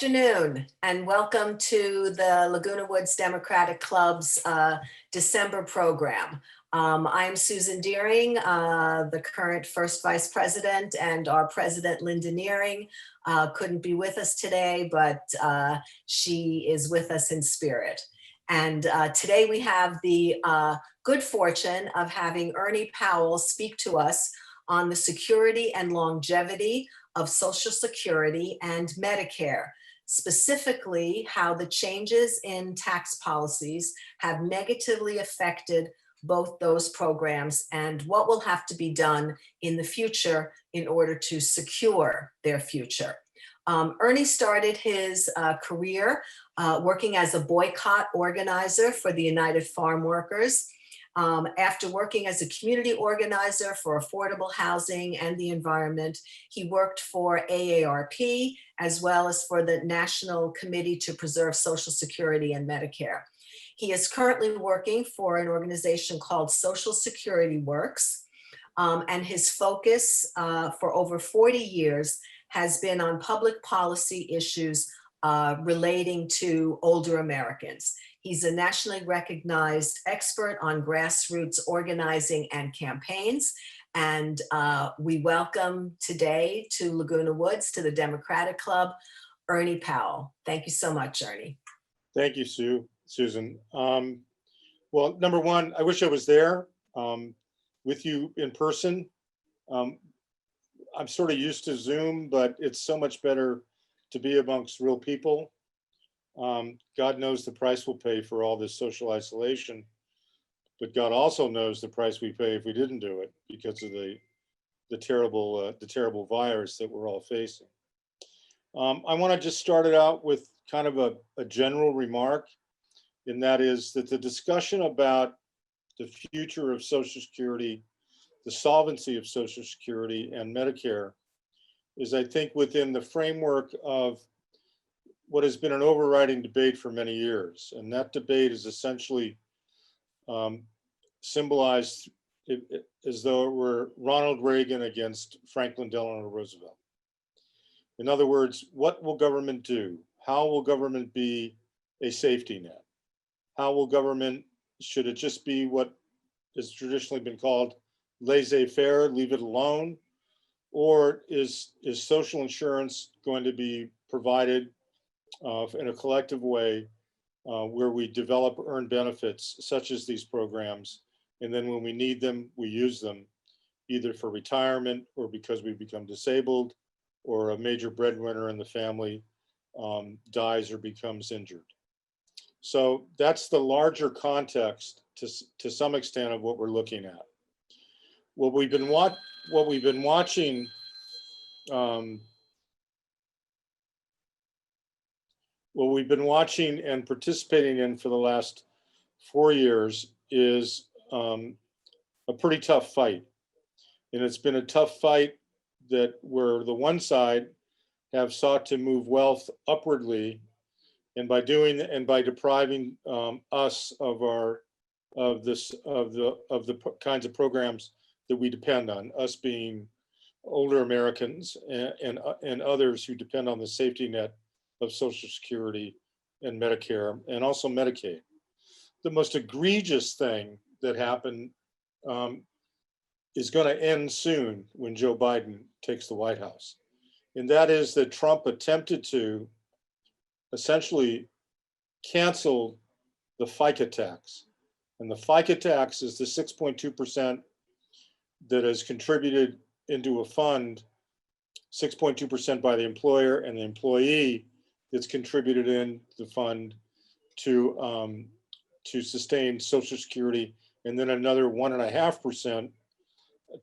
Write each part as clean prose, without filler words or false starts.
afternoon and welcome to the Laguna Woods Democratic Club's December program. I'm Susan Deering, the current first vice president, and our president, Linda Nearing, couldn't be with us today, but she is with us in spirit. And today we have the good fortune of having Ernie Powell speak to us on the security and longevity of Social Security and Medicare, specifically how the changes in tax policies have negatively affected both those programs and what will have to be done in the future in order to secure their future. Ernie started his career working as a boycott organizer for the United Farm Workers. After working as a community organizer for affordable housing and the environment, he worked for AARP as well as for the National Committee to Preserve Social Security and Medicare. He is currently working for an organization called Social Security Works, and his focus for over 40 years has been on public policy issues relating to older Americans. He's a nationally recognized expert on grassroots organizing and campaigns. And we welcome today to Laguna Woods, to the Democratic Club, Ernie Powell. Thank you so much, Ernie. Thank you, Susan. Well, number one, I wish I was there with you in person. I'm sort of used to Zoom, but it's so much better to be amongst real people. God knows the price we'll pay for all this social isolation, but God also knows the price we pay if we didn't do it because of the terrible virus that we're all facing. I want to just start it out with kind of a general remark, and that is that the discussion about the future of Social Security, the solvency of Social Security and Medicare is, I think, within the framework of what has been an overriding debate for many years. And that debate is essentially symbolized as though it were Ronald Reagan against Franklin Delano Roosevelt. In other words, what will government do? How will government be a safety net? How will government, should it just be what has traditionally been called laissez-faire, leave it alone? Or is social insurance going to be provided in a collective way where we develop earned benefits such as these programs, and then when we need them, we use them either for retirement or because we become disabled or a major breadwinner in the family dies or becomes injured. So that's the larger context to some extent of what we're looking at. What we've been watching and participating in for the last 4 years is a pretty tough fight. And it's been a tough fight that where the one side have sought to move wealth upwardly, and by depriving us of the kinds of programs that we depend on, us being older Americans and others who depend on the safety net of Social Security and Medicare and also Medicaid. The most egregious thing that happened is going to end soon when Joe Biden takes the White House. And that is that Trump attempted to essentially cancel the FICA tax. And the FICA tax is the 6.2% that is contributed into a fund, 6.2% by the employer, and the employee that's contributed in the fund to sustain Social Security, and then another 1.5%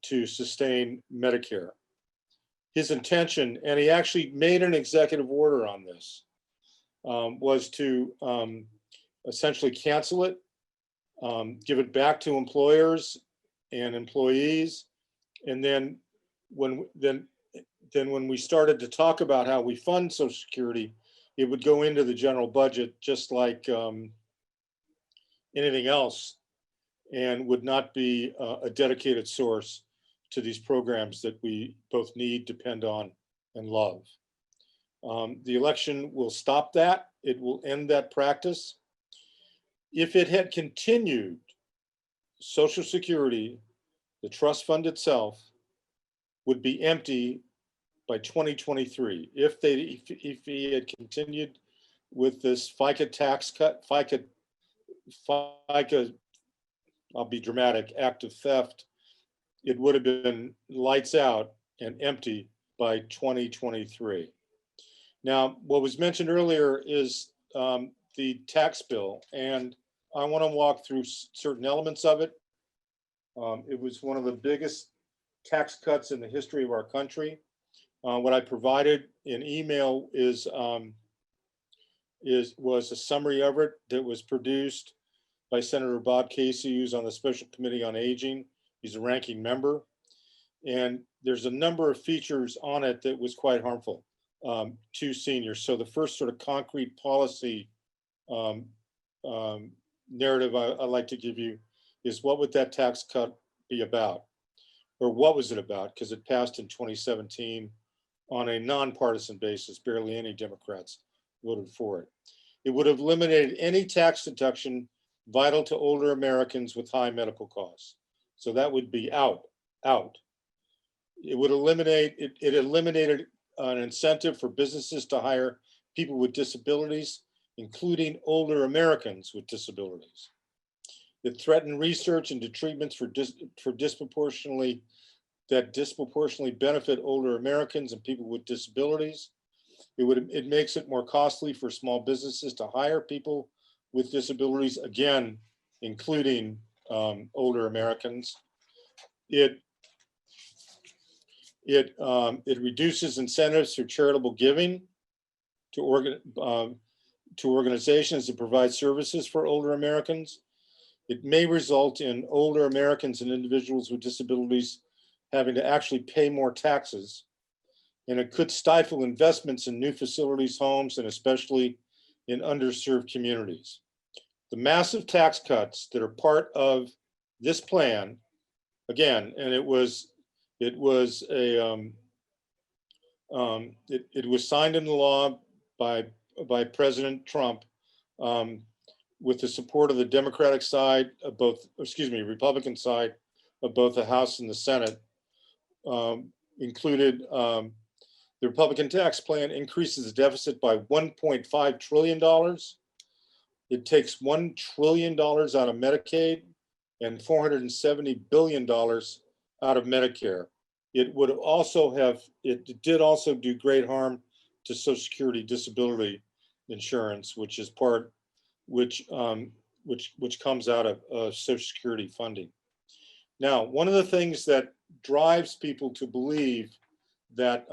to sustain Medicare. His intention, and he actually made an executive order on this, was to essentially cancel it, give it back to employers and employees, and then when we started to talk about how we fund Social Security, it would go into the general budget just like anything else, and would not be a dedicated source to these programs that we both need, depend on, and love. The election will stop that. It will end that practice. If it had continued, Social Security, the trust fund itself, would be empty by 2023. If he had continued with this FICA tax cut, FICA, I'll be dramatic, act of theft, it would have been lights out and empty by 2023. Now, what was mentioned earlier is the tax bill, and I want to walk through certain elements of it. It was one of the biggest tax cuts in the history of our country. What I provided in email was a summary of it that was produced by Senator Bob Casey, who's on the Special Committee on Aging. He's a ranking member. And there's a number of features on it that was quite harmful to seniors. So the first sort of concrete policy narrative I'd like to give you is, what would that tax cut be about? Or what was it about? Because it passed in 2017 on a nonpartisan basis. Barely any Democrats voted for it. It would have eliminated any tax deduction vital to older Americans with high medical costs. So that would be out. It would eliminate, it eliminated an incentive for businesses to hire people with disabilities, including older Americans with disabilities. It threatened research into treatments for disproportionately benefit older Americans and people with disabilities. It makes it more costly for small businesses to hire people with disabilities, again, including older Americans. It reduces incentives for charitable giving to organizations that provide services for older Americans. It may result in older Americans and individuals with disabilities having to actually pay more taxes. And it could stifle investments in new facilities, homes, and especially in underserved communities. The massive tax cuts that are part of this plan, again, and it was signed into law by President Trump with the support of the Democratic side of Republican side of both the House and the Senate. Included the Republican tax plan increases the deficit by $1.5 trillion. It takes $1 trillion out of Medicaid and $470 billion out of Medicare. It did also do great harm to Social Security disability insurance, which comes out of Social Security funding. Now, one of the things that drives people to believe that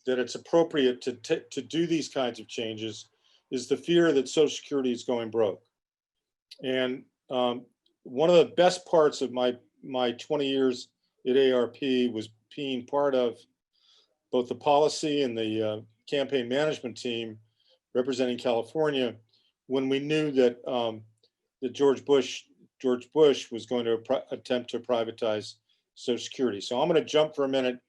that it's appropriate to do these kinds of changes is the fear that Social Security is going broke. And one of the best parts of my 20 years at ARP was being part of both the policy and the campaign management team representing California when we knew that that George Bush was going to attempt to privatize Social Security. So I'm going to jump for a minute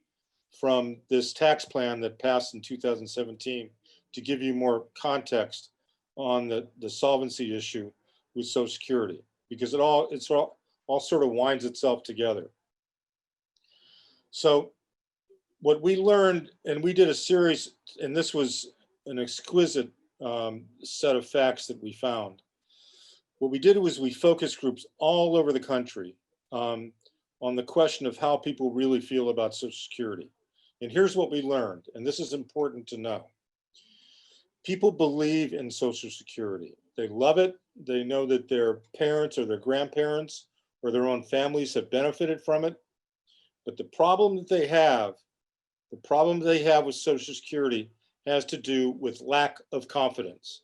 from this tax plan that passed in 2017 to give you more context on the solvency issue with Social Security, because it all sort of winds itself together. So what we learned, and we did a series, and this was an exquisite set of facts that we found. What we did was we focused groups all over the country on the question of how people really feel about Social Security. And here's what we learned, and this is important to know. People believe in Social Security. They love it. They know that their parents or their grandparents or their own families have benefited from it. But the problem that they have with Social Security has to do with lack of confidence.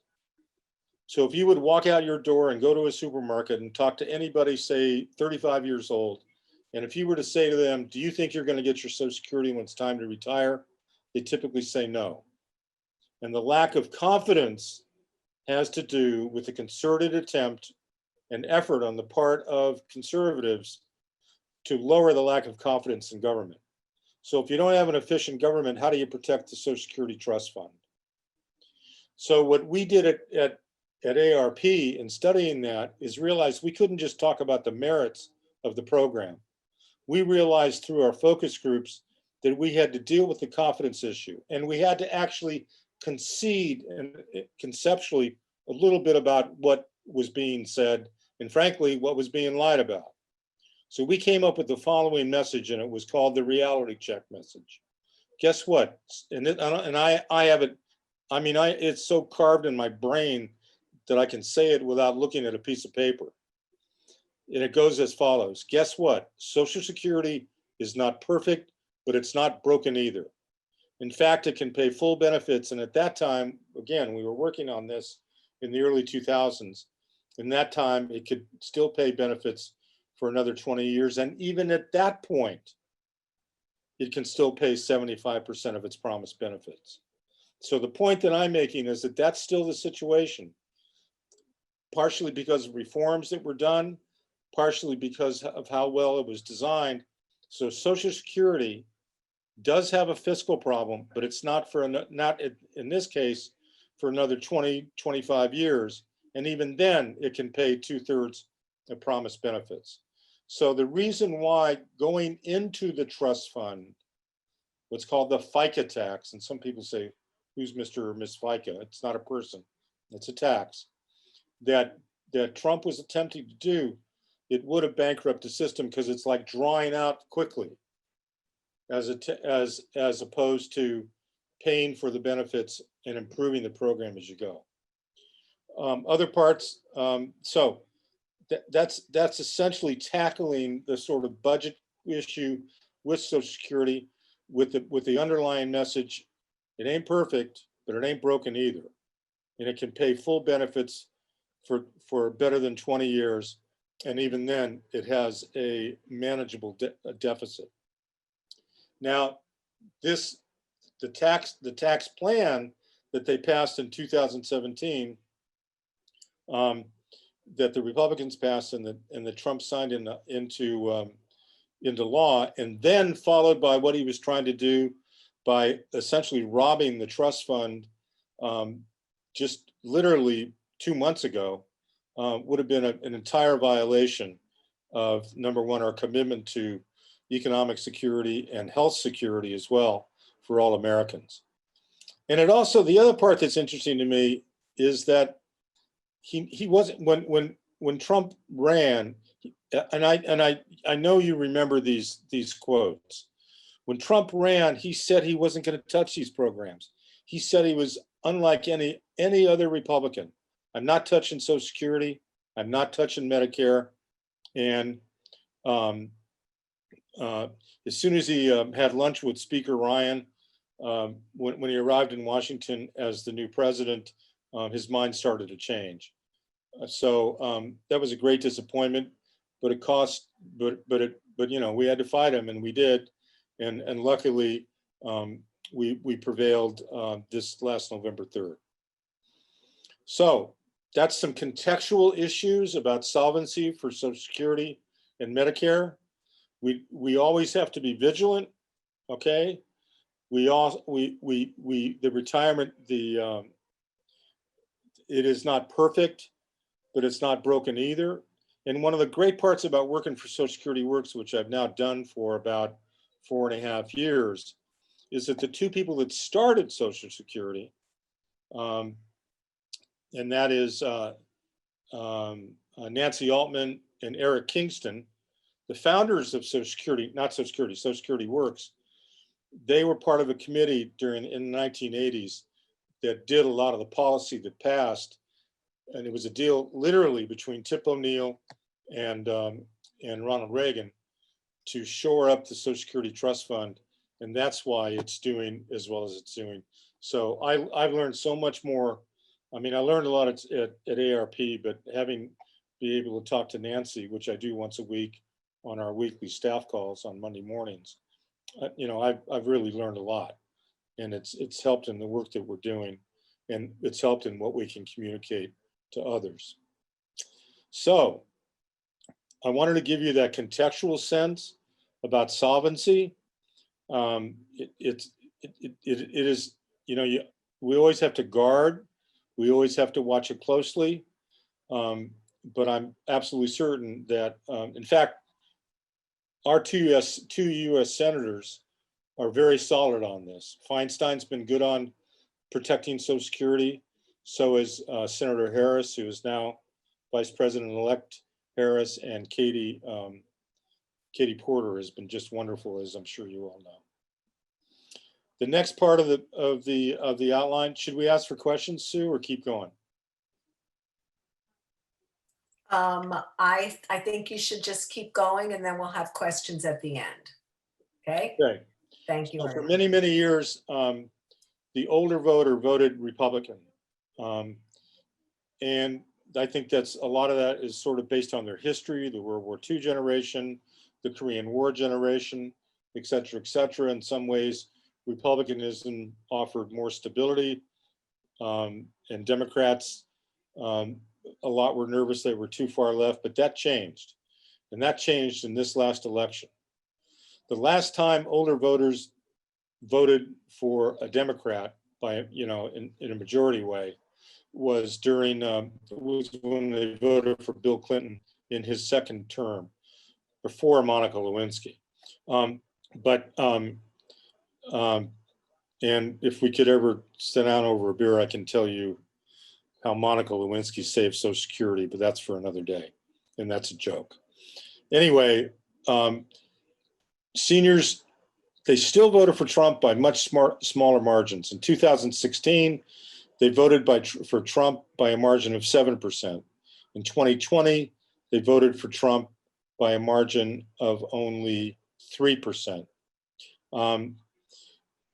So if you would walk out your door and go to a supermarket and talk to anybody, say 35 years old, and if you were to say to them, do you think you're going to get your Social Security when it's time to retire? They typically say no. And the lack of confidence has to do with a concerted attempt and effort on the part of conservatives to lower the lack of confidence in government. So if you don't have an efficient government, how do you protect the Social Security Trust Fund? So what we did at ARP in studying that is realize we couldn't just talk about the merits of the program. We realized through our focus groups that we had to deal with the confidence issue, and we had to actually concede and conceptually a little bit about what was being said and frankly what was being lied about. So we came up with the following message, and it was called the reality check message. Guess what? And I have it. I mean, it's so carved in my brain that I can say it without looking at a piece of paper. And it goes as follows. Guess what? Social Security is not perfect, but it's not broken either. In fact, it can pay full benefits. And at that time, again, we were working on this in the early 2000s. In that time, it could still pay benefits for another 20 years. And even at that point, it can still pay 75% of its promised benefits. So the point that I'm making is that that's still the situation, partially because of reforms that were done, partially because of how well it was designed. So Social Security does have a fiscal problem, but it's not in this case for another 20, 25 years. And even then it can pay 2/3 of promised benefits. So the reason why going into the trust fund, what's called the FICA tax, and some people say, who's Mr. or Miss FICA? It's not a person, it's a tax, that Trump was attempting to do, it would have bankrupted the system because it's like drawing out quickly as opposed to paying for the benefits and improving the program as you go. Other parts, so that's essentially tackling the sort of budget issue with Social Security with the underlying message. It ain't perfect, but it ain't broken either. And it can pay full benefits for better than 20 years. And even then it has a manageable deficit. Now, the tax plan that they passed in 2017, that the Republicans passed and the Trump signed into law, and then followed by what he was trying to do by essentially robbing the trust fund just literally 2 months ago, would have been an entire violation of, number one, our commitment to economic security and health security as well for all Americans. And it also, the other part that's interesting to me is that he wasn't, when Trump ran, and I know you remember these quotes. When Trump ran, he said he wasn't going to touch these programs. He said he was unlike any other Republican. I'm not touching Social Security. I'm not touching Medicare. And as soon as he had lunch with Speaker Ryan, when he arrived in Washington as the new president, his mind started to change. So that was a great disappointment, but it cost. But you know, we had to fight him, and we did, and luckily we prevailed this last November 3rd. So that's some contextual issues about solvency for Social Security and Medicare. We always have to be vigilant. Okay, the retirement, it is not perfect, but it's not broken either. And one of the great parts about working for Social Security Works, which I've now done for about 4.5 years, is that the two people that started Social Security, and that is Nancy Altman and Eric Kingston, the founders of Social Security, not Social Security, Social Security Works, they were part of a committee in the 1980s that did a lot of the policy that passed. And it was a deal literally between Tip O'Neill and Ronald Reagan to shore up the Social Security Trust Fund. And that's why it's doing as well as it's doing. So I've learned so much more. I mean, I learned a lot at ARP, but be able to talk to Nancy, which I do once a week on our weekly staff calls on Monday mornings, you know, I've really learned a lot, and it's helped in the work that we're doing, and it's helped in what we can communicate to others. So I wanted to give you that contextual sense about solvency. It is, we always have to guard. We always have to watch it closely. But I'm absolutely certain that, in fact, our two U.S. senators are very solid on this. Feinstein's been good on protecting Social Security. So is Senator Harris, who is now Vice President-elect Harris, and Katie Porter has been just wonderful, as I'm sure you all know. The next part of the outline, should we ask for questions, Sue, or keep going? I think you should just keep going, and then we'll have questions at the end. Okay. Okay. Thank you. So for many, many years, the older voter voted Republican. And I think that's a lot of that is sort of based on their history, the World War II generation, the Korean War generation, et cetera, et cetera. In some ways, Republicanism offered more stability, and Democrats, a lot were nervous they were too far left, but that changed. And that changed in this last election. The last time older voters voted for a Democrat by, in a majority way was during, was when they voted for Bill Clinton in his second term before Monica Lewinsky. And if we could ever sit down over a beer, I can tell you how Monica Lewinsky saved Social Security, but that's for another day. And that's a joke. Anyway, seniors, they still voted for Trump by much smaller margins. In 2016, they voted for Trump by a margin of 7%. In 2020, they voted for Trump by a margin of only 3%. And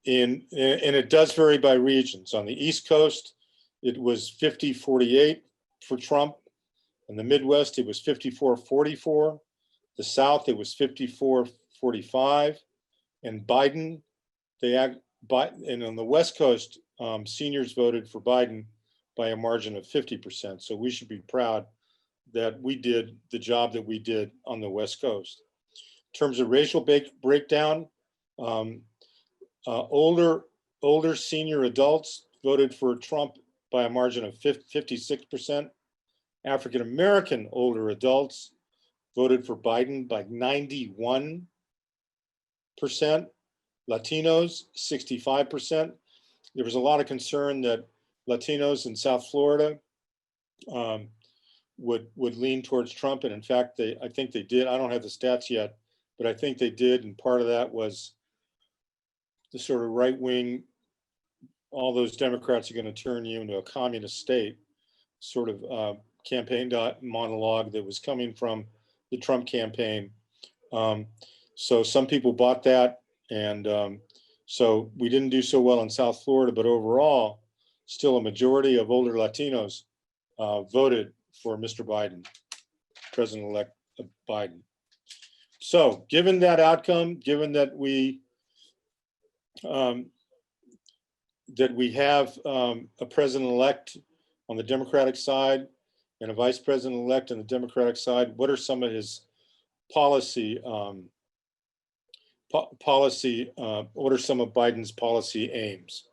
it does vary by regions. On the East Coast, it was 50-48 for Trump. In the Midwest, it was 54-44. The South, it was 54-45. And Biden, and on the West Coast, seniors voted for Biden by a margin of 50%. So we should be proud that we did the job that we did on the West Coast. In terms of racial breakdown, older senior adults voted for Trump by a margin of 56%. African-American older adults voted for Biden by 91%. Latinos, 65%. There was a lot of concern that Latinos in South Florida would lean towards Trump. And in fact, I think they did. I don't have the stats yet, but I think they did. And part of that was the sort of right wing, all those Democrats are going to turn you into a communist state sort of campaign monologue that was coming from the Trump campaign. So some people bought that. And so we didn't do so well in South Florida, but overall, still a majority of older Latinos voted for Mr. Biden, President-elect Biden. So given that outcome, given that we have a president-elect on the Democratic side and a vice president-elect on the Democratic side, what are some of his policy, what are some of Biden's policy aims?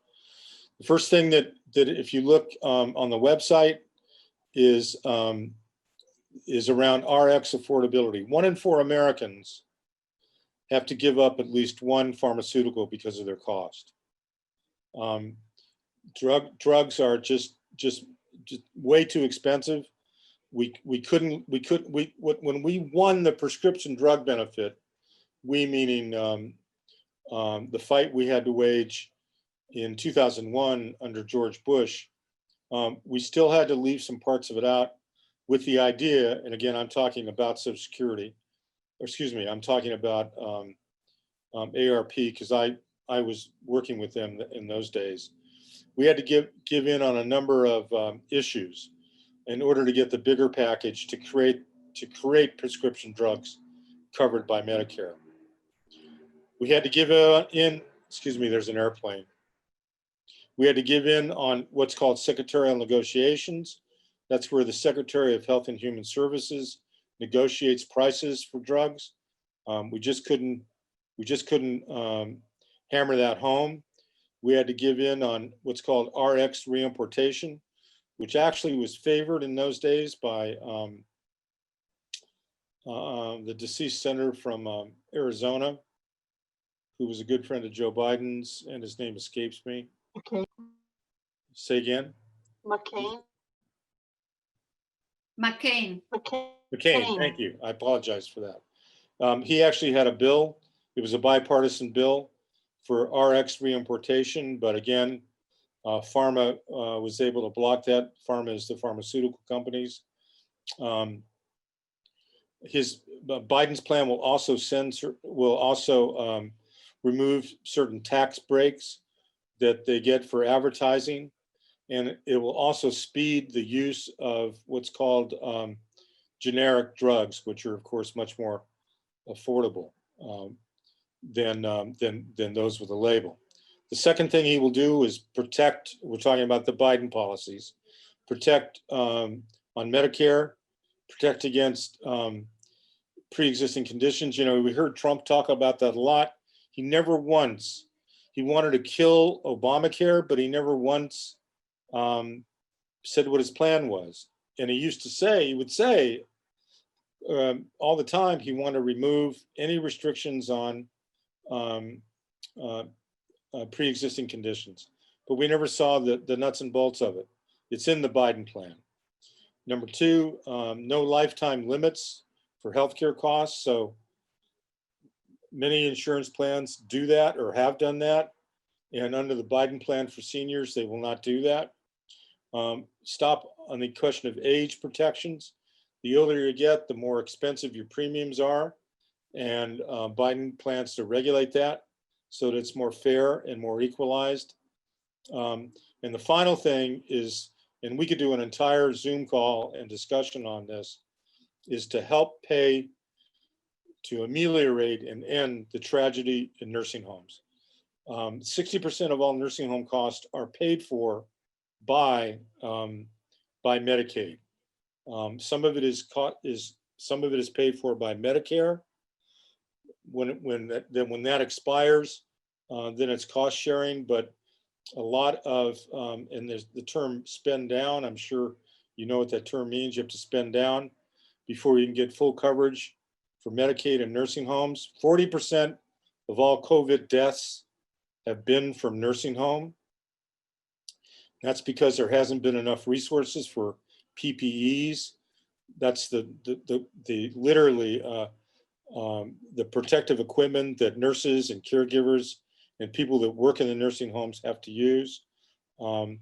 The first thing that if you look on the website is around RX affordability. 1 in 4 Americans have to give up at least one pharmaceutical because of their cost. Drugs are just way too expensive. When we won the prescription drug benefit, we meaning the fight we had to wage in 2001 under George Bush, we still had to leave some parts of it out with the idea, and again, I'm talking about Social Security, or excuse me, I'm talking about ARP, because I was working with them in those days. We had to give in on a number of issues in order to get the bigger package to create prescription drugs covered by Medicare. We had to give in, excuse me, there's an airplane. We had to give in on what's called secretarial negotiations. That's where the Secretary of Health and Human Services negotiates prices for drugs. We just couldn't hammer that home. We had to give in on what's called RX reimportation, which actually was favored in those days by the deceased senator from Arizona, who was a good friend of Joe Biden's, and his name escapes me. McCain. Say again? McCain. McCain. McCain, thank you. I apologize for that. He actually had a bill. It was a bipartisan bill for RX reimportation, but again, Pharma was able to block that. Pharma is the pharmaceutical companies. Biden's plan will also remove certain tax breaks that they get for advertising, and it will also speed the use of what's called generic drugs, which are of course much more affordable than those with a label. The second thing he will do is protect. We're talking about the Biden policies. Protect on Medicare. Protect against pre-existing conditions. You know, we heard Trump talk about that a lot. He never once, he wanted to kill Obamacare, but he never once said what his plan was. And he would say all the time, he wanted to remove any restrictions on pre-existing conditions, but we never saw the nuts and bolts of it. It's in the Biden plan. Number two, no lifetime limits for healthcare costs. So many insurance plans do that or have done that. And under the Biden plan for seniors, they will not do that. Stop on the question of age protections. The older you get, the more expensive your premiums are. And Biden plans to regulate that so that it's more fair and more equalized. And the final thing is, and we could do an entire Zoom call and discussion on this, is to help pay to ameliorate and end the tragedy in nursing homes. 60% of all nursing home costs are paid for by Medicaid. Some of it is paid for by Medicare. When that expires, then it's cost sharing. But a lot of and there's the term spend down. I'm sure you know what that term means. You have to spend down before you can get full coverage for Medicaid and nursing homes. 40% of all COVID deaths have been from nursing home. That's because there hasn't been enough resources for PPEs. That's literally the protective equipment that nurses and caregivers and people that work in the nursing homes have to use. One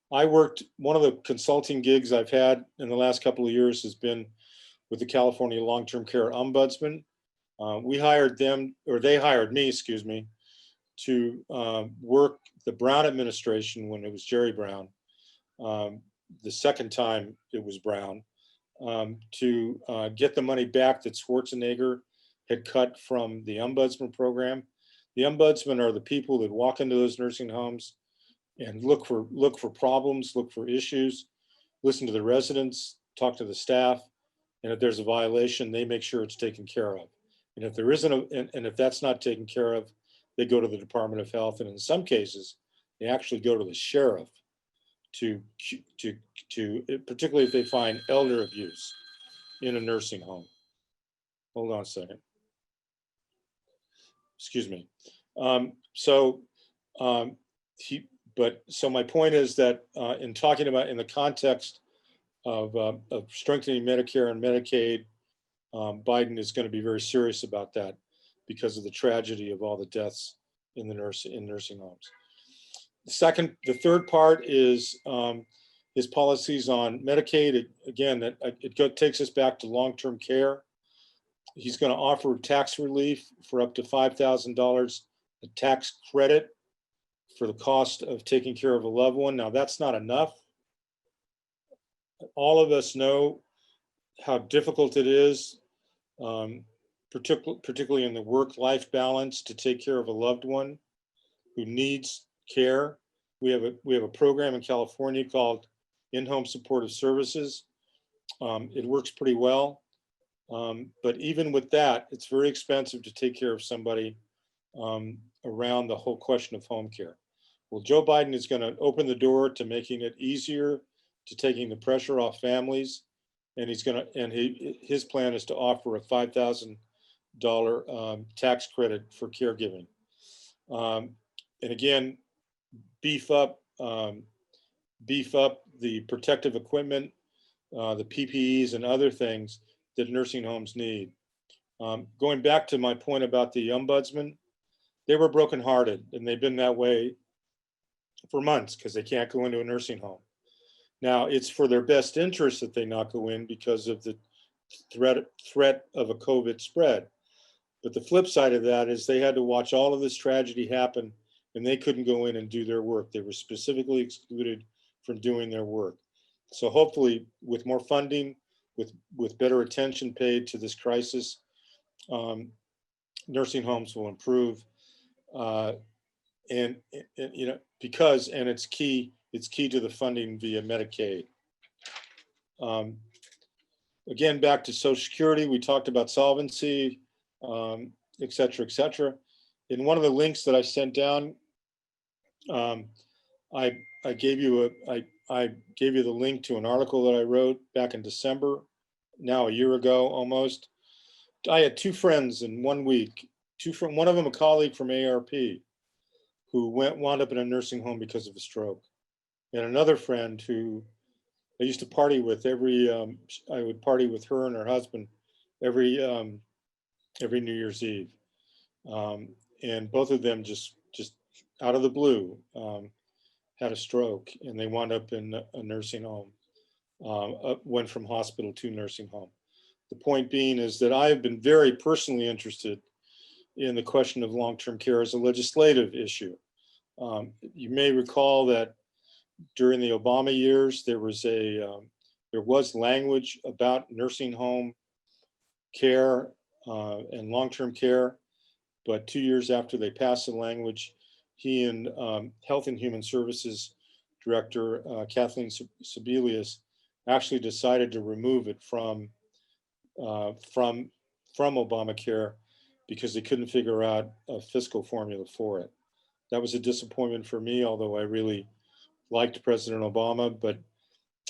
of the consulting gigs I've had in the last couple of years has been with the California Long-Term Care Ombudsman. We hired them, or they hired me, excuse me, to work the Brown administration when it was Jerry Brown, the second time it was Brown, to get the money back that Schwarzenegger had cut from the Ombudsman program. The Ombudsman are the people that walk into those nursing homes and look for problems, look for issues, listen to the residents, talk to the staff, and if there's a violation, they make sure it's taken care of. And if there isn't, and if that's not taken care of, they go to the Department of Health, and in some cases, they actually go to the sheriff to particularly if they find elder abuse in a nursing home. Hold on a second. Excuse me. So my point is that in talking about in the context of strengthening Medicare and Medicaid, Biden is going to be very serious about that because of the tragedy of all the deaths in nursing homes. The third part is his policies on Medicaid. Again, it takes us back to long-term care. He's going to offer tax relief for up to $5,000, a tax credit for the cost of taking care of a loved one. Now, that's not enough. All of us know how difficult it is, particularly in the work-life balance, to take care of a loved one who needs care. We have a program in California called In-Home Supportive Services. It works pretty well. But even with that, it's very expensive to take care of somebody around the whole question of home care. Well, Joe Biden is going to open the door to making it easier, to taking the pressure off families, and his plan is to offer a $5,000 tax credit for caregiving. And again, beef up the protective equipment, the PPEs and other things that nursing homes need. Going back to my point about the Ombudsman, they were brokenhearted, and they've been that way for months because they can't go into a nursing home. Now, it's for their best interest that they not go in because of the threat of a COVID spread. But the flip side of that is they had to watch all of this tragedy happen, and they couldn't go in and do their work. They were specifically excluded from doing their work. So hopefully, with more funding, with better attention paid to this crisis, nursing homes will improve. And you know, because, and it's key to the funding via Medicaid. Again, back to Social Security, we talked about solvency, et cetera, et cetera. In one of the links that I sent down, I gave you the link to an article that I wrote back in December, now a year ago almost. I had two friends in 1 week, one of them a colleague from ARP who wound up in a nursing home because of a stroke, and another friend who I used to party with I would party with her and her husband every New Year's Eve, and both of them just out of the blue had a stroke, and they wound up in a nursing home. Went from hospital to nursing home. The point being is that I have been very personally interested in the question of long-term care as a legislative issue. You may recall that during the Obama years, there was language about nursing home care and long-term care, but 2 years after they passed the language, he and Health and Human Services Director Kathleen Sebelius actually decided to remove it from Obamacare because they couldn't figure out a fiscal formula for it. That was a disappointment for me, although I really liked President Obama,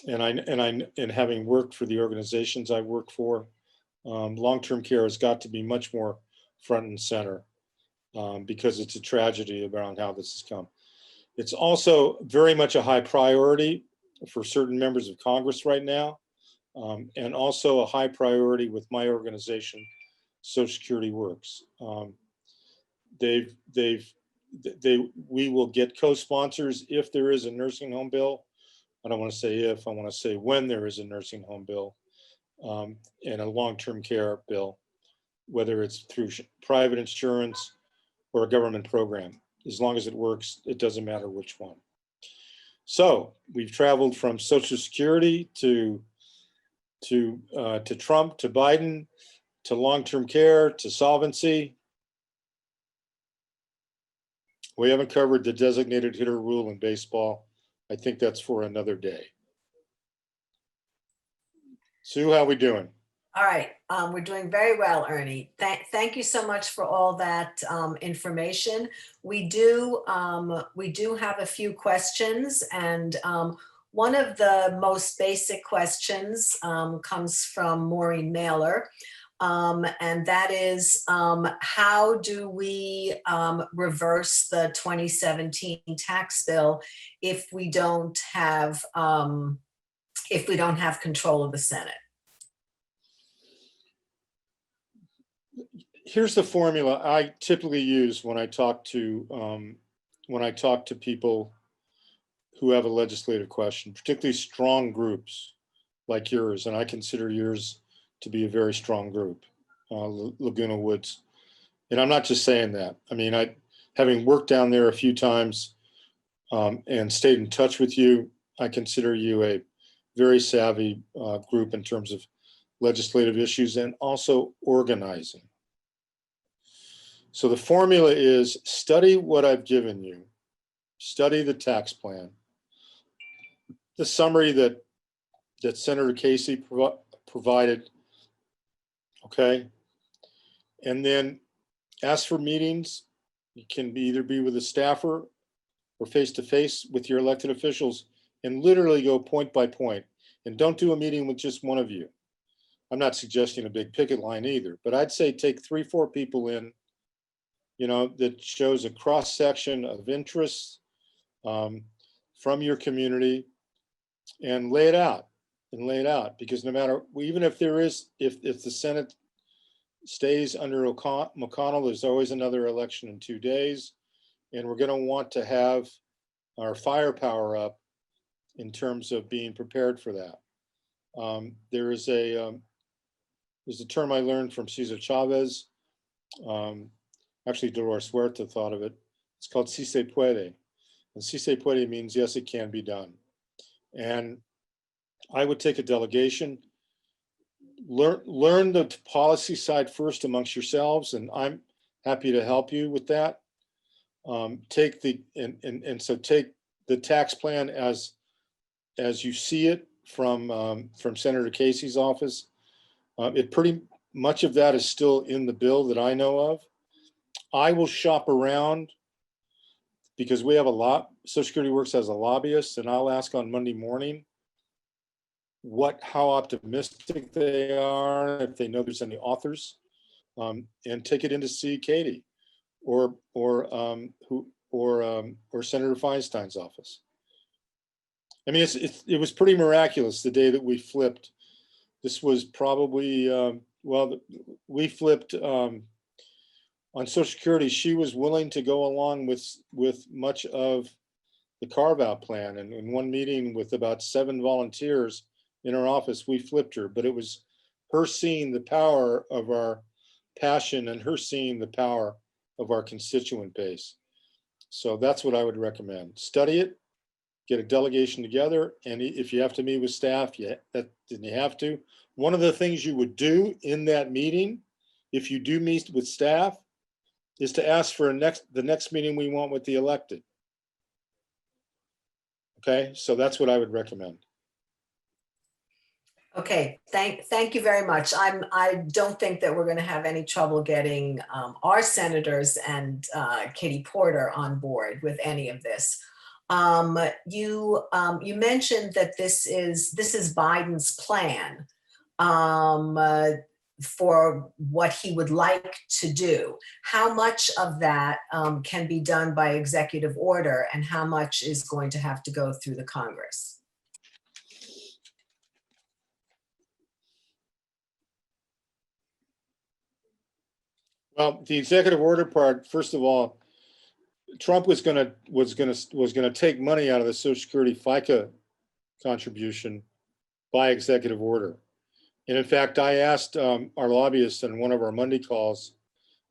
and having worked for the organizations I work for, long-term care has got to be much more front and center because it's a tragedy around how this has come. It's also very much a high priority for certain members of Congress right now, and also a high priority with my organization, Social Security Works. We will get co-sponsors if there is a nursing home bill. I don't want to say if, I want to say when there is a nursing home bill and a long-term care bill, whether it's through private insurance or a government program. As long as it works, it doesn't matter which one. So we've traveled from Social Security to Trump, to Biden, to long-term care, to solvency. We haven't covered the designated hitter rule in baseball. I think that's for another day. Sue, how we doing? All right, we're doing very well, Ernie. Thank you so much for all that information. We do have a few questions, and one of the most basic questions comes from Maureen Mailer, and that is, how do we reverse the 2017 tax bill if we don't have control of the Senate? Here's the formula I typically use when I talk to people who have a legislative question, particularly strong groups like yours, and I consider yours to be a very strong group, Laguna Woods. And I'm not just saying that. I mean, having worked down there a few times and stayed in touch with you, I consider you a very savvy group in terms of legislative issues and also organizing. So the formula is study what I've given you, study the tax plan, the summary that Senator Casey provided, okay? And then ask for meetings You can either be with a staffer or face-to-face with your elected officials and literally go point by point. And don't do a meeting with just one of you. I'm not suggesting a big picket line either, but I'd say take 3, 4 people in, you know, that shows a cross section of interests from your community, and lay it out because no matter, even if there is, if the Senate stays under McConnell, there's always another election in 2 days, and we're going to want to have our firepower up in terms of being prepared for that. There's a term I learned from Cesar Chavez. Actually, Dolores Huerta thought of it. It's called si se puede. And si se puede means yes, it can be done. And I would take a delegation, learn the policy side first amongst yourselves, and I'm happy to help you with that. Take the tax plan as you see it from Senator Casey's office. It pretty much of that is still in the bill that I know of. I will shop around because we have a lot, Social Security Works has a lobbyist, and I'll ask on Monday morning how optimistic they are, if they know there's any authors, and take it in to see Katie or Senator Feinstein's office. I mean, it was pretty miraculous the day that we flipped. This was probably, we flipped on Social Security. She was willing to go along with much of the carve-out plan. And in one meeting with about 7 volunteers in her office, we flipped her. But it was her seeing the power of our passion and her seeing the power of our constituent base. So that's what I would recommend. Study it. Get a delegation together, and if you have to meet with staff, then you have to. One of the things you would do in that meeting, if you do meet with staff, is to ask for the next meeting we want with the elected. Okay, so that's what I would recommend. Okay, thank you very much. I don't think that we're going to have any trouble getting our senators and Katie Porter on board with any of this. You mentioned that this is Biden's plan for what he would like to do. How much of that can be done by executive order, and how much is going to have to go through the Congress? Well, the executive order part, first of all, Trump was going to take money out of the Social Security FICA contribution by executive order. And in fact, I asked our lobbyist in one of our Monday calls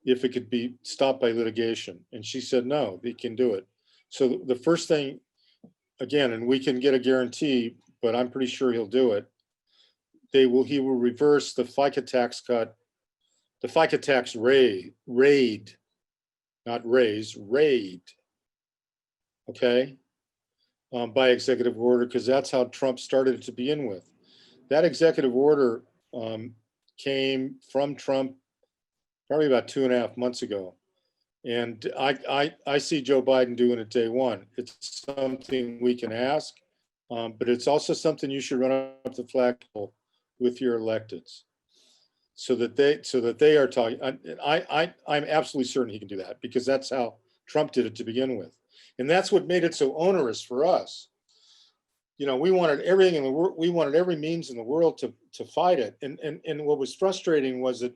if it could be stopped by litigation, and she said no, they can do it. So the first thing, again, and we can get a guarantee, but I'm pretty sure he'll do it. He will reverse the FICA tax cut, the FICA tax raid, not raise, raid, okay, by executive order, because that's how Trump started it to begin with. That executive order came from Trump probably about 2.5 months ago. And I see Joe Biden doing it day one. It's something we can ask, but it's also something you should run up the flagpole with your electeds, so that they are talking. I'm absolutely certain he can do that, because that's how Trump did it to begin with. And that's what made it so onerous for us. You know, we wanted everything in the world, we wanted every means in the world to fight it. And what was frustrating was that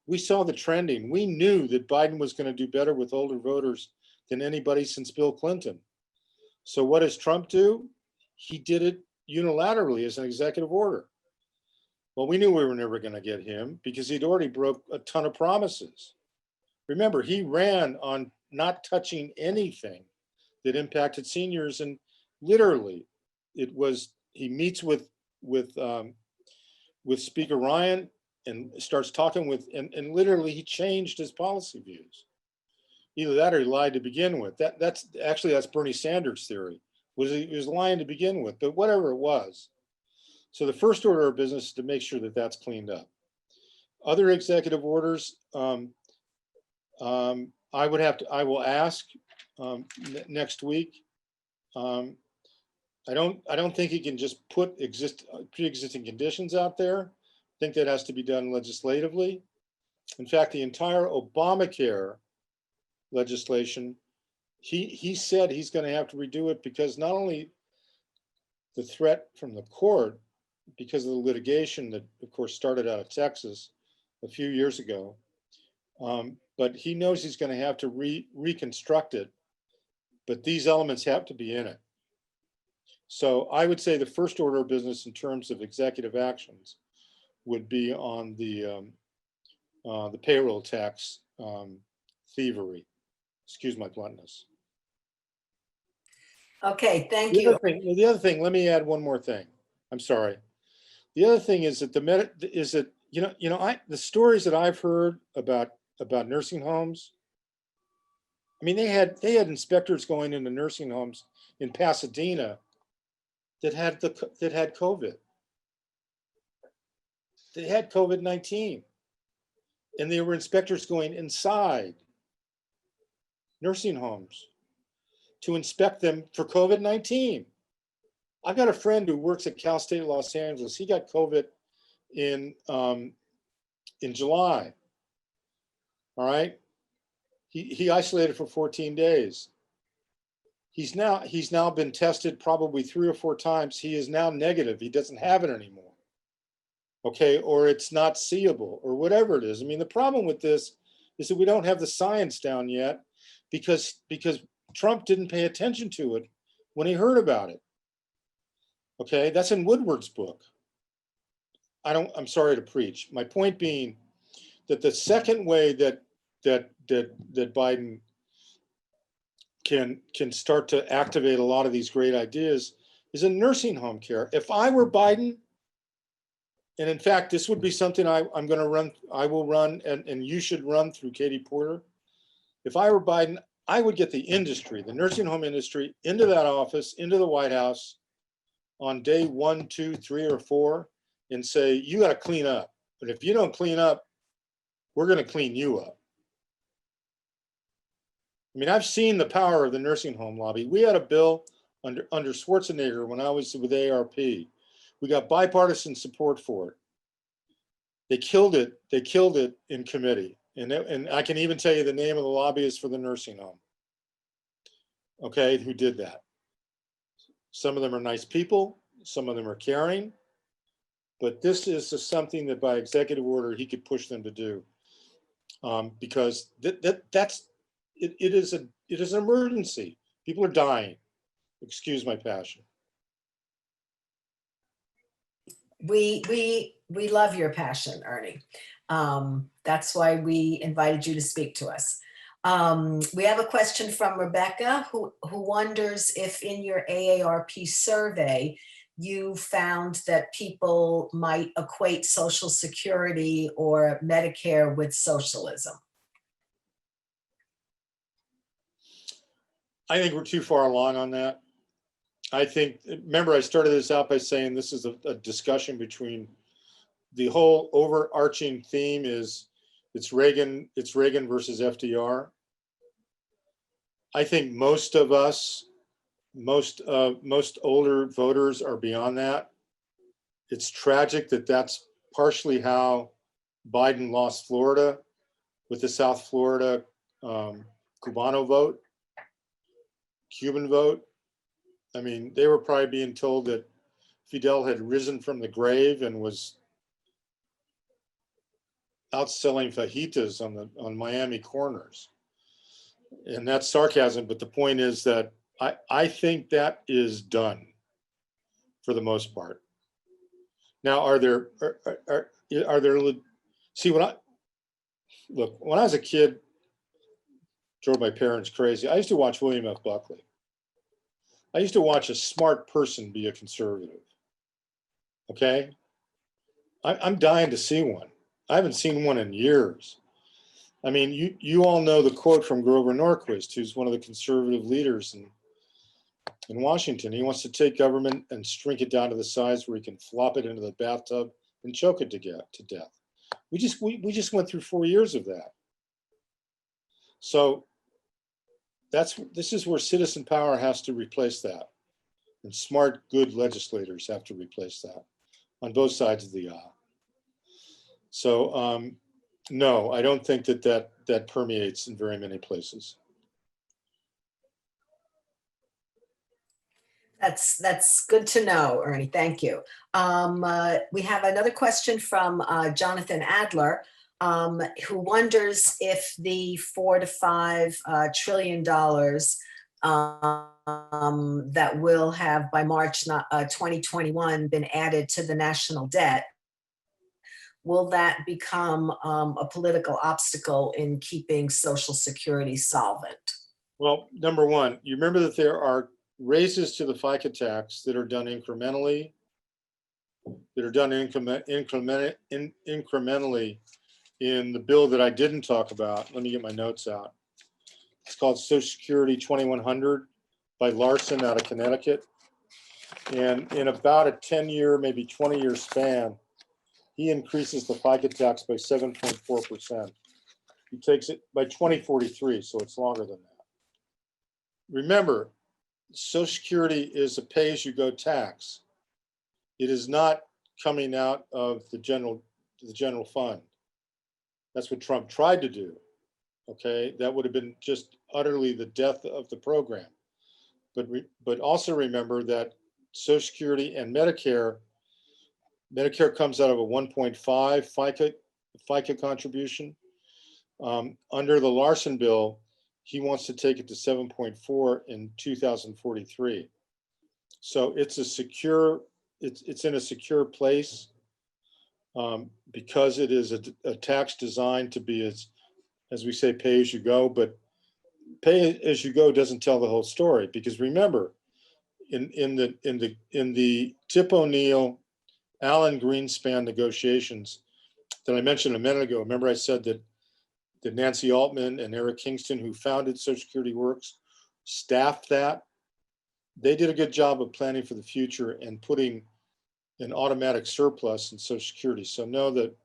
we saw the trending. We knew that Biden was going to do better with older voters than anybody since Bill Clinton. So what does Trump do? He did it unilaterally as an executive order. Well, we knew we were never going to get him because he'd already broke a ton of promises. Remember, he ran on not touching anything that impacted seniors, and literally, he meets with Speaker Ryan and starts talking with, and literally he changed his policy views. Either that or he lied to begin with. That's Bernie Sanders' theory. He was lying to begin with, but whatever it was. So the first order of business is to make sure that that's cleaned up. Other executive orders, I will ask next week. I don't think he can just put pre-existing conditions out there. I think that has to be done legislatively. In fact, the entire Obamacare legislation, he said he's going to have to redo it because not only the threat from the court, because of the litigation that, of course, started out of Texas a few years ago, but he knows he's going to have to reconstruct it. But these elements have to be in it. So I would say the first order of business in terms of executive actions would be on the payroll tax thievery. Excuse my bluntness. Okay, thank you. The other thing, let me add one more thing. I'm sorry. The other thing is that the stories that I've heard about nursing homes. I mean, they had inspectors going into nursing homes in Pasadena that had COVID. They had COVID-19, and there were inspectors going inside nursing homes to inspect them for COVID-19. I've got a friend who works at Cal State Los Angeles. He got COVID in July. All right. He isolated for 14 days. He's now been tested probably 3 or 4 times. He is now negative. He doesn't have it anymore. Okay, or it's not seeable or whatever it is. I mean, the problem with this is that we don't have the science down yet because Trump didn't pay attention to it when he heard about it. Okay, that's in Woodward's book. I'm sorry to preach. My point being that the second way that Biden can start to activate a lot of these great ideas is in nursing home care. If I were Biden, and in fact, this would be something I will run, and you should run through Katie Porter. If I were Biden, I would get the industry, the nursing home industry, into that office, into the White House on day 1, 2, 3, or 4, and say, you got to clean up. But if you don't clean up, we're going to clean you up. I mean, I've seen the power of the nursing home lobby. We had a bill under Schwarzenegger when I was with ARP. We got bipartisan support for it. They killed it. They killed it in committee. And I can even tell you the name of the lobbyist for the nursing home. Okay, who did that? Some of them are nice people. Some of them are caring. But this is just something that by executive order, he could push them to do. Because it is an emergency. People are dying. Excuse my passion. We love your passion, Ernie. That's why we invited you to speak to us. We have a question from Rebecca who wonders if in your AARP survey, you found that people might equate Social Security or Medicare with socialism. I think we're too far along on that. I think, remember, I started this out by saying this is a discussion between the whole overarching theme is it's Reagan versus FDR. I think most of us, most older voters are beyond that. It's tragic that that's partially how Biden lost Florida with the South Florida Cubano vote, Cuban vote. I mean, they were probably being told that Fidel had risen from the grave and was out selling fajitas on Miami corners. And that's sarcasm, but the point is that I think that is done for the most part. Now, are there see, when I was a kid, drove my parents crazy. I used to watch William F. Buckley. I used to watch a smart person be a conservative. Okay, I'm dying to see one. I haven't seen one in years. I mean, you all know the quote from Grover Norquist, who's one of the conservative leaders in Washington. He wants to take government and shrink it down to the size where he can flop it into the bathtub and choke it to death. We just went through 4 years of that. So this is where citizen power has to replace that. And smart, good legislators have to replace that on both sides of the aisle. So no, I don't think that permeates in very many places. That's good to know, Ernie. Thank you. We have another question from Jonathan Adler, who wonders if the $4 to $5 trillion that will have by March 2021 been added to the national debt, will that become a political obstacle in keeping Social Security solvent? Well, number one, you remember that there are raises to the FICA tax that are done incrementally, incrementally in the bill that I didn't talk about. Let me get my notes out. It's called Social Security 2100 by Larson out of Connecticut. And in about a 10-year, maybe 20-year span, he increases the FICA tax by 7.4%. He takes it by 2043, so it's longer than that. Remember, Social Security is a pay-as-you-go tax. It is not coming out of the general fund. That's what Trump tried to do. Okay, that would have been just utterly the death of the program. But also remember that Social Security and Medicare comes out of a 1.5 FICA contribution. Under the Larson bill, he wants to take it to 7.4 in 2043. So it's a secure, it's in a secure place because it is a tax designed to be, as we say, pay as you go, but pay as you go doesn't tell the whole story, because remember, in the Tip O'Neill, Alan Greenspan negotiations that I mentioned a minute ago, remember I said that Nancy Altman and Eric Kingston, who founded Social Security Works, staffed that. They did a good job of planning for the future and putting an automatic surplus in Social Security. So know that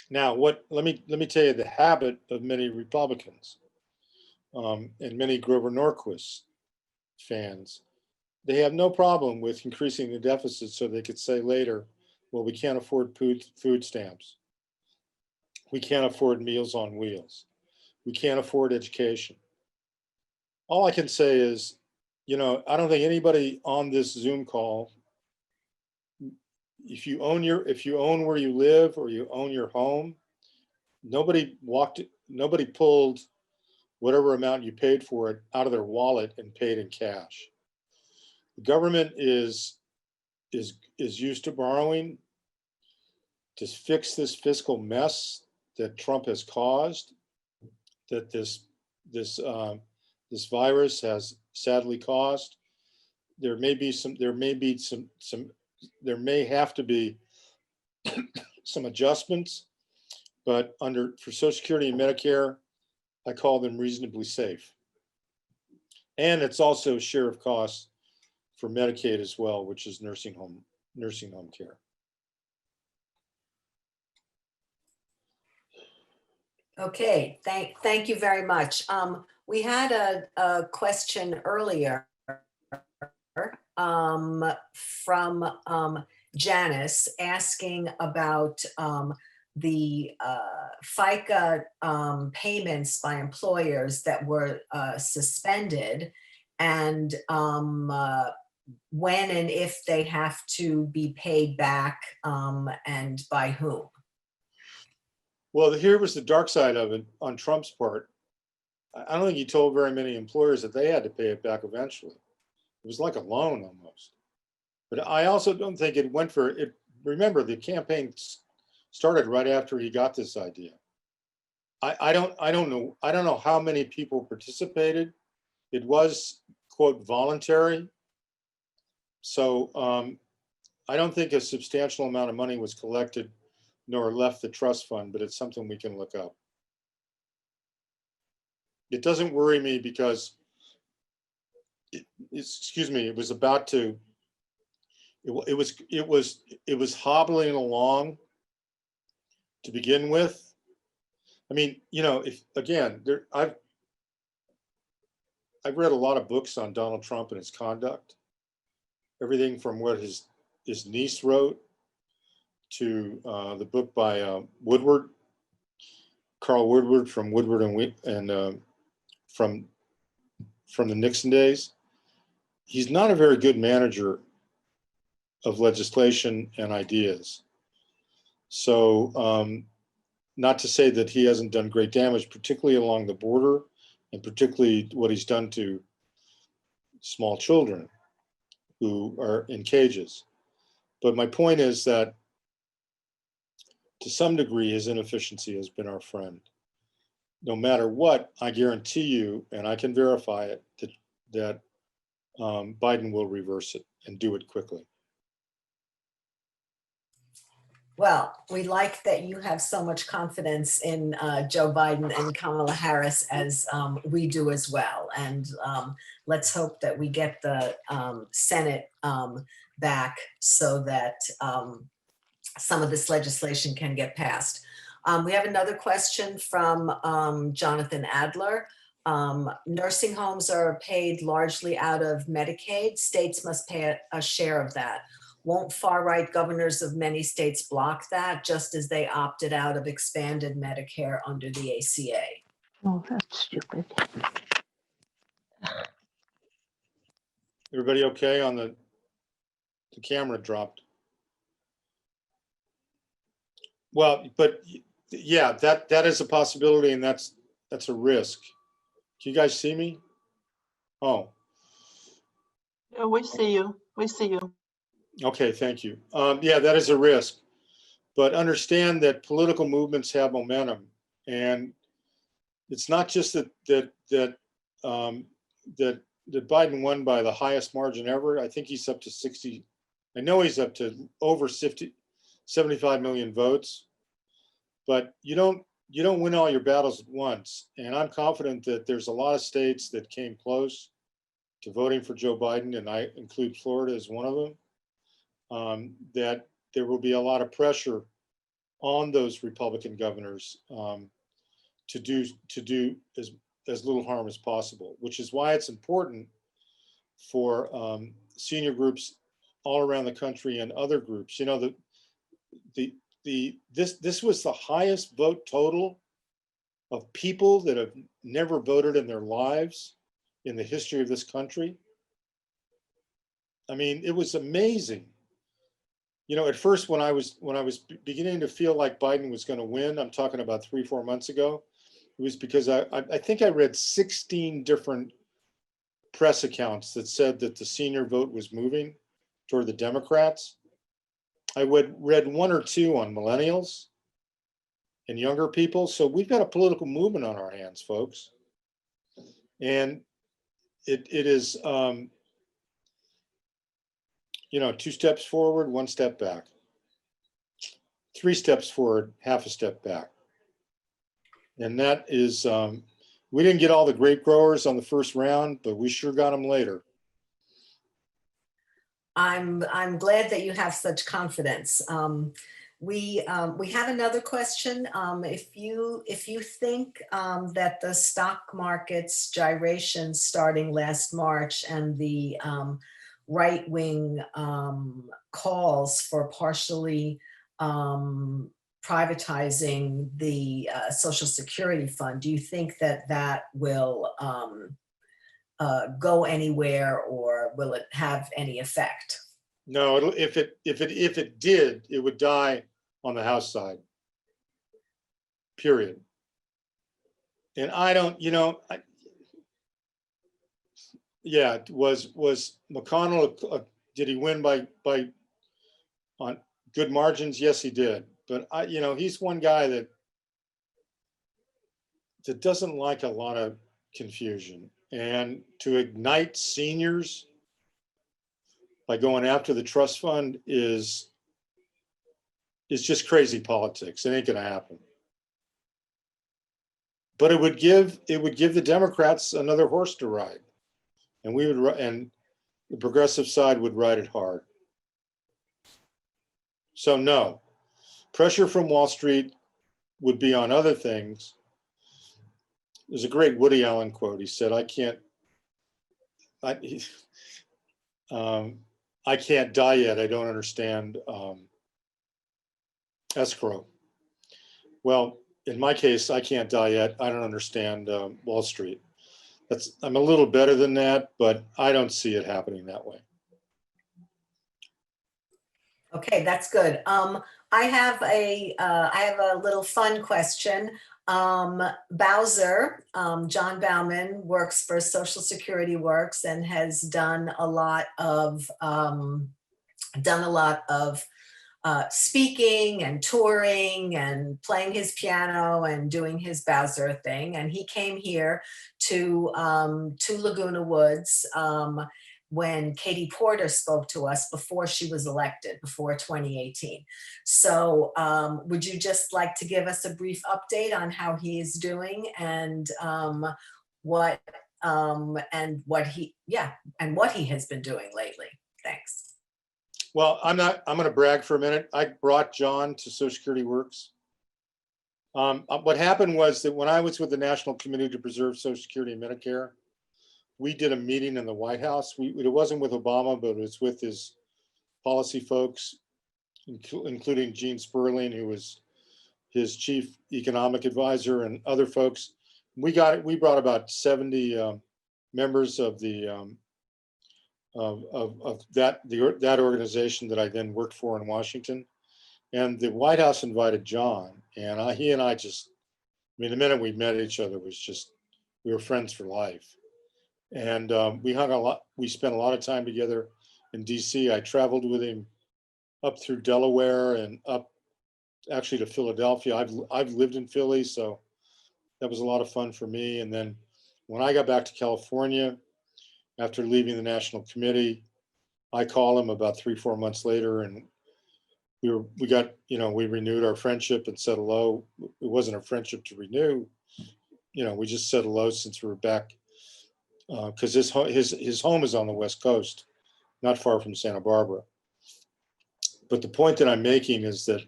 now let me tell you the habit of many Republicans and many Grover Norquist fans. They have no problem with increasing the deficit so they could say later, well, we can't afford food stamps. We can't afford Meals on Wheels. We can't afford education. All I can say is, I don't think anybody on this Zoom call, if you own where you live or you own your home, nobody pulled whatever amount you paid for it out of their wallet and paid in cash. The government is used to borrowing to fix this fiscal mess that Trump has caused, that this virus has sadly caused. There may have to be some adjustments, but for Social Security and Medicare, I call them reasonably safe. And it's also a share of costs for Medicaid as well, which is nursing home care. Okay, thank you very much. We had a question earlier from Janice asking about the FICA payments by employers that were suspended, and when and if they have to be paid back, and by whom. Well, here was the dark side of it on Trump's part. I don't think he told very many employers that they had to pay it back eventually. It was like a loan almost. But I also don't think it went for it. Remember, the campaign started right after he got this idea. I don't know how many people participated. It was, quote, voluntary. So I don't think a substantial amount of money was collected nor left the trust fund, but it's something we can look up. It doesn't worry me because it was about to, it was hobbling along to begin with. I I mean, you know, if again, I've read a lot of books on Donald Trump and his conduct. Everything from what his niece wrote to the book by Woodward, Carl Woodward from Woodward and from the Nixon days. He's not a very good manager of legislation and ideas. So not to say that he hasn't done great damage, particularly along the border, and particularly what he's done to small children who are in cages. But my point is that to some degree, his inefficiency has been our friend. No matter what, I guarantee you, and I can verify it, that Biden will reverse it and do it quickly. Well, we like that you have so much confidence in Joe Biden and Kamala Harris, as we do as well. And let's hope that we get the Senate back so that some of this legislation can get passed. We have another question from Jonathan Adler. Nursing homes are paid largely out of Medicaid. States must pay a share of that. Won't far-right governors of many states block that, just as they opted out of expanded Medicare under the ACA? Oh, that's stupid. Everybody okay on the camera dropped? Well, but yeah, that is a possibility, and that's a risk. Can you guys see me? Oh. Yeah, we see you. We see you. Okay, thank you. Yeah, that is a risk, but understand that political movements have momentum, and it's not just that Biden won by the highest margin ever. I think he's up to 60. I know he's up to over 75 million votes, but you don't win all your battles at once. And I'm confident that there's a lot of states that came close to voting for Joe Biden, and I include Florida as one of them. That there will be a lot of pressure on those Republican governors to do as little harm as possible, which is why it's important for senior groups all around the country and other groups. You know, this was the highest vote total of people that have never voted in their lives in the history of this country. I mean, it was amazing. You know, at first, when I was beginning to feel like Biden was going to win, I'm talking about 3-4 months ago, it was because I think I read 16 different press accounts that said that the senior vote was moving toward the Democrats. I read 1 or 2 on millennials and younger people. So we've got a political movement on our hands, folks. And it is, you know, 2 steps forward, 1 step back. 3 steps forward, half a step back. And that is, we didn't get all the grape growers on the first round, but we sure got them later. I'm glad that you have such confidence. We have another question. If you think that the stock market's gyrations starting last March and the right-wing calls for partially privatizing the Social Security fund, do you think that will go anywhere, or will it have any effect? No, if it did, it would die on the House side. Period. And I don't, you know, yeah, was McConnell, did he win by on good margins? Yes, he did. But you know, he's one guy that doesn't like a lot of confusion. And to ignite seniors by going after the trust fund is just crazy politics. It ain't gonna happen. But it would give the Democrats another horse to ride, and and the progressive side would ride it hard. So no, pressure from Wall Street would be on other things, there's a great Woody Allen quote. He said, I can't die yet. I don't understand escrow. Well, in my case, I can't die yet. I don't understand Wall Street. I'm a little better than that, but I don't see it happening that way. Okay, that's good. I have a little fun question. Bowser, John Bauman works for Social Security Works and has done a lot of speaking and touring and playing his piano and doing his Bowser thing. And he came here to Laguna Woods when Katie Porter spoke to us before she was elected, before 2018. So would you just like to give us a brief update on how he is doing and what he has been doing lately? Thanks. Well, I'm going to brag for a minute. I brought John to Social Security Works. What happened was that when I was with the National Committee to Preserve Social Security and Medicare, we did a meeting in the White House. It wasn't with Obama, but it was with his policy folks, including Gene Sperling, who was his chief economic advisor, and other folks. We brought about 70 members of that organization that I then worked for in Washington. And the White House invited John, and he and I just, the minute we met each other was just, we were friends for life. And we hung a lot, we spent a lot of time together in DC. I traveled with him up through Delaware and up actually to Philadelphia. I've lived in Philly, so that was a lot of fun for me. And then when I got back to California, after leaving the National Committee, I called him about 3-4 months later, and we renewed our friendship and said hello. It wasn't a friendship to renew, we just said hello since we were back, because his home is on the West Coast, not far from Santa Barbara. But the point that I'm making is that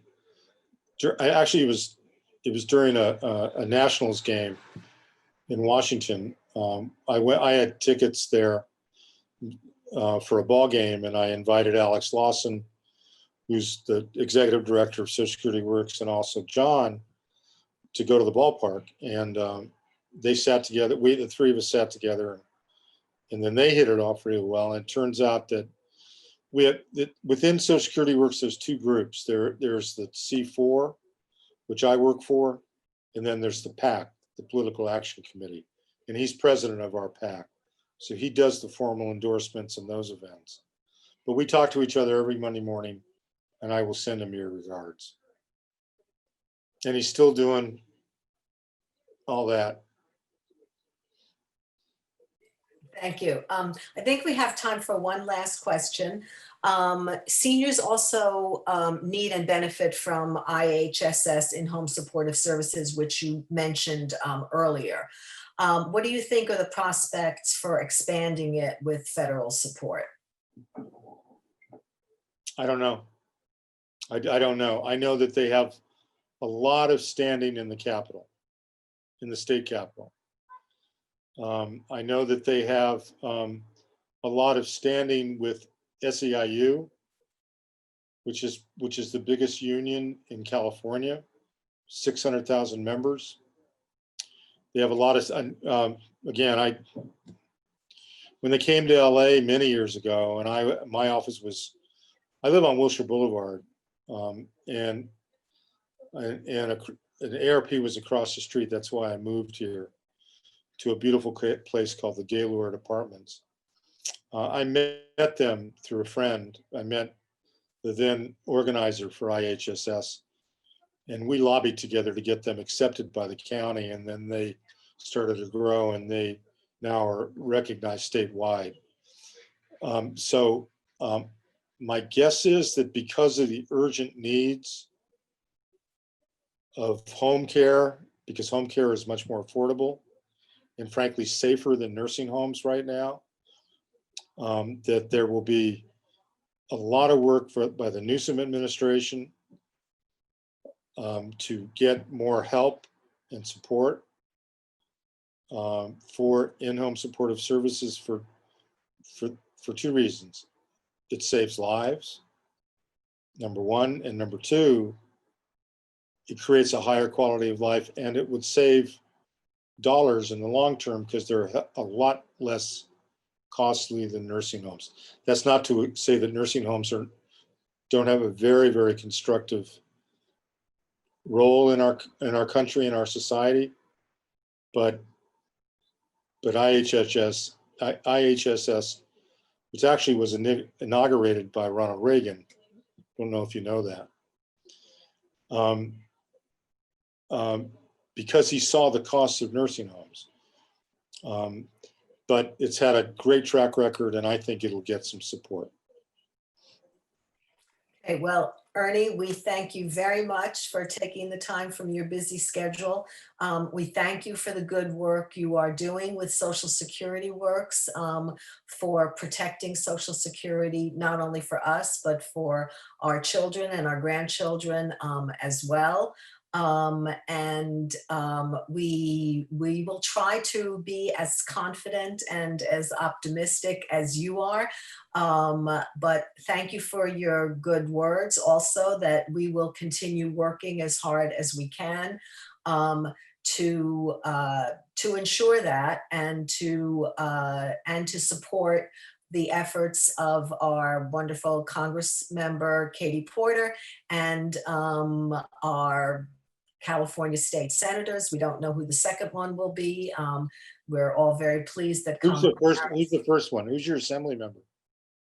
it was during a Nationals game in Washington. I had tickets there for a ball game, and I invited Alex Lawson, who's the executive director of Social Security Works, and also John, to go to the ballpark. And they sat together. The three of us sat together, and then they hit it off really well. And it turns out that within Social Security Works, there's two groups. There's the C4, which I work for, and then there's the PAC, the Political Action Committee, and he's president of our PAC. So he does the formal endorsements and those events. But we talk to each other every Monday morning, and I will send him your regards. And he's still doing all that. Thank you. I think we have time for one last question. Seniors also need and benefit from IHSS in-home supportive services, which you mentioned earlier. What do you think are the prospects for expanding it with federal support? I don't know. I don't know. I know that they have a lot of standing in the Capitol, in the state Capitol. I know that they have a lot of standing with SEIU, which is the biggest union in California, 600,000 members. They have a lot of, again, when they came to LA many years ago, and my office was, I live on Wilshire Boulevard, and an ARP was across the street. That's why I moved here to a beautiful place called the Gaylord Apartments. I met them through a friend. I met the then organizer for IHSS, and we lobbied together to get them accepted by the county, and then they started to grow, and they now are recognized statewide. My guess is that because of the urgent needs of home care, because home care is much more affordable and frankly safer than nursing homes right now, that there will be a lot of work by the Newsom administration to get more help and support. for in-home supportive services for two reasons. It saves lives, number one, and number two, it creates a higher quality of life, and it would save dollars in the long term because they're a lot less costly than nursing homes. That's not to say that nursing homes don't have a very, very constructive role in our country and our society, but IHSS, which actually was inaugurated by Ronald Reagan. Don't know if you know that. Because he saw the costs of nursing homes. But it's had a great track record, and I think it'll get some support. Okay, well, Ernie, we thank you very much for taking the time from your busy schedule. We thank you for the good work you are doing with Social Security Works for protecting Social Security, not only for us, but for our children and our grandchildren as well. We will try to be as confident and as optimistic as you are. But thank you for your good words also, that we will continue working as hard as we can to ensure that and to support the efforts of our wonderful Congress member, Katie Porter, and our California state senators. We don't know who the second one will be. We're all very pleased that Who's the first one? Who's your assembly member?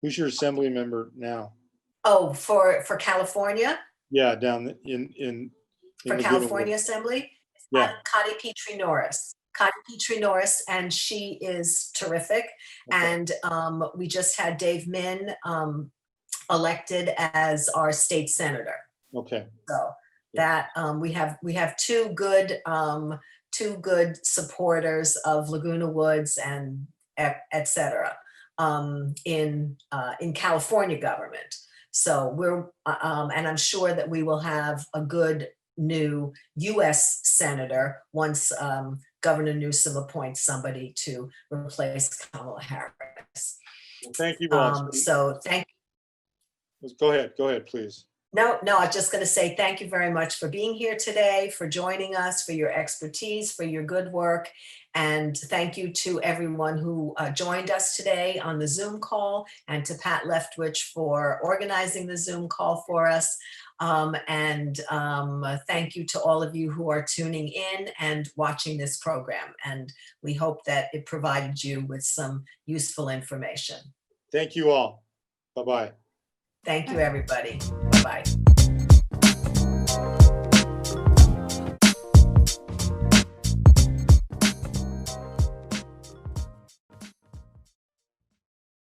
Who's your assembly member now? Oh, for California? Yeah, down in For California Assembly? Yeah. Connie Petrie Norris. Connie Petrie Norris, and she is terrific. Okay. And we just had Dave Min elected as our state senator. Okay. So that we have two good supporters of Laguna Woods and et cetera in California government. So we're and I'm sure that we will have a good new U.S. senator once Governor Newsom appoints somebody to replace Kamala Harris. Well, thank you all. So thank you. Go ahead, please. No, I was just going to say thank you very much for being here today, for joining us, for your expertise, for your good work. And thank you to everyone who joined us today on the Zoom call, and to Pat Leftwich for organizing the Zoom call for us. Thank you to all of you who are tuning in and watching this program. And we hope that it provided you with some useful information. Thank you all. Bye-bye. Thank you, everybody. Bye-bye.